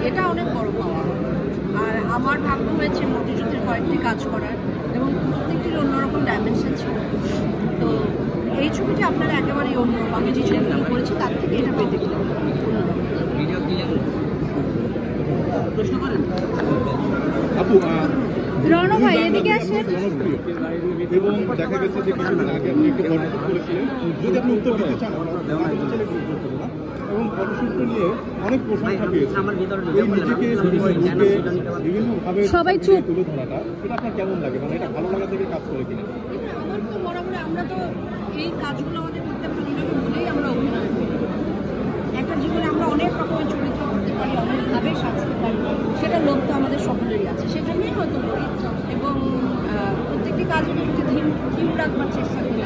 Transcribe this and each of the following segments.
এটা অনেক বড় পাওয়া। আর আমার ভাগ্য হয়েছে মুক্তিযুদ্ধের কয়েকটি কাজ করার, এবং প্রত্যেকটির অন্যরকম ডাইমেনশন ছিল। তো এই ছবিটি আপনারা একেবারেই অন্য, আমি যে ছবিগুলো করেছি তার থেকে এটা পেতে গেলাম। প্রশ্ন করেন আপু, রণো ভাই এদিকে আসেন। এবং দেখা গেছে যে কিছুদিন আগে আপনি একটি ফটোশুট করেছিলেন, যদি আপনি উত্তর দিতে চান এবং ফটোশুটটা নিয়ে অনেক প্রশংসা পেয়েছে। এই নিজেকে বিভিন্নভাবে সবাই চুপ তুলে ধরাটা, এটা আপনার কেমন লাগে? মানে এটা ভালো লাগা থেকে কাজ করে কিনা? আমার তো বরাবর, আমরা তো এই কাজগুলো আমাদের করতে ভালো লাগে বলেই আমরা অভিনয় করি। একটা জীবনে আমরা অনেক রকমের চরিত্র করতে পারি, অনেকভাবে সাজতে পারি, সেটা লোভ তো আমাদের সকলেরই আছে, সেজন্যই হয়তো করি। এবং প্রত্যেকটি কাজে যদি থিম রাখবার চেষ্টা করি,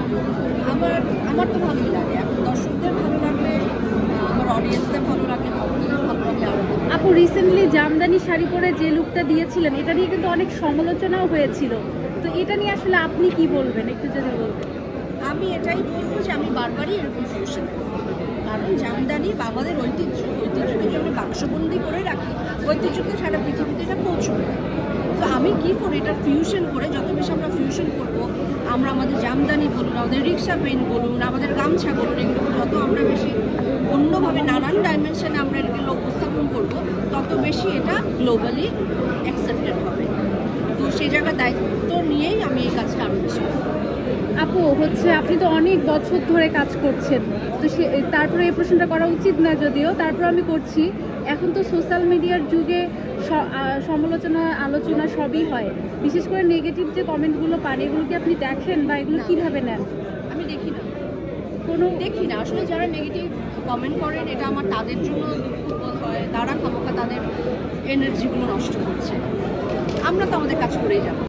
আমার তো ভালোই লাগে। এখন দর্শকদের ভালো লাগলে, আমার অডিয়েন্সদের ভালো লাগলে, ভক্তদের ভালো লাগলে আরো। আপু রিসেন্টলি জামদানি শাড়ি পরে যে লুকটা দিয়েছিলেন, এটা নিয়ে কিন্তু অনেক সমালোচনাও হয়েছিল। তো এটা নিয়ে আসলে আপনি কি বলবেন, একটু যদি বলবেন। আমি এটাই বলবো যে আমি বারবারই এরকম ফিউশন করি, কারণ জামদানি বাবাদের ঐতিহ্যকে যে আমরা বাক্সবন্দি করে রাখি, ঐতিহ্যকে সারা পৃথিবীতে এটা পৌঁছবে। তো আমি কি করি, এটা ফিউশন করে, যত বেশি আমরা ফিউশন করবো, আমরা আমাদের জামদানি বলুন, আমাদের রিক্সা পেন বলুন, আমাদের গামছা বলুন, এগুলো যত আমরা বেশি অন্যভাবে নানান ডাইমেনশনে আমরা এগুলো উপস্থাপন করবো, তত বেশি এটা গ্লোবালি অ্যাকসেপ্টেড হবে। তো সেই জায়গার দায়িত্ব নিয়েই আমি এই কাজটা আরও বেশি করি। আপু আপনি তো অনেক বছর ধরে কাজ করছেন, তো তারপরে এই প্রশ্নটা করা উচিত না যদিও, তারপর আমি করছি। এখন তো সোশ্যাল মিডিয়ার যুগে সমালোচনা আলোচনা সবই হয়, বিশেষ করে নেগেটিভ যে কমেন্টগুলো পান, এগুলো কি আপনি দেখেন বা এগুলো কিভাবে নেন? আমি দেখি না আসলে। যারা নেগেটিভ কমেন্ট করেন, এটা আমার তাদের জন্য দুঃখ হয়, তারা খামোখা তাদের এনার্জিগুলো নষ্ট করছে। আমরা তো আমাদের কাজ করেই যাবো।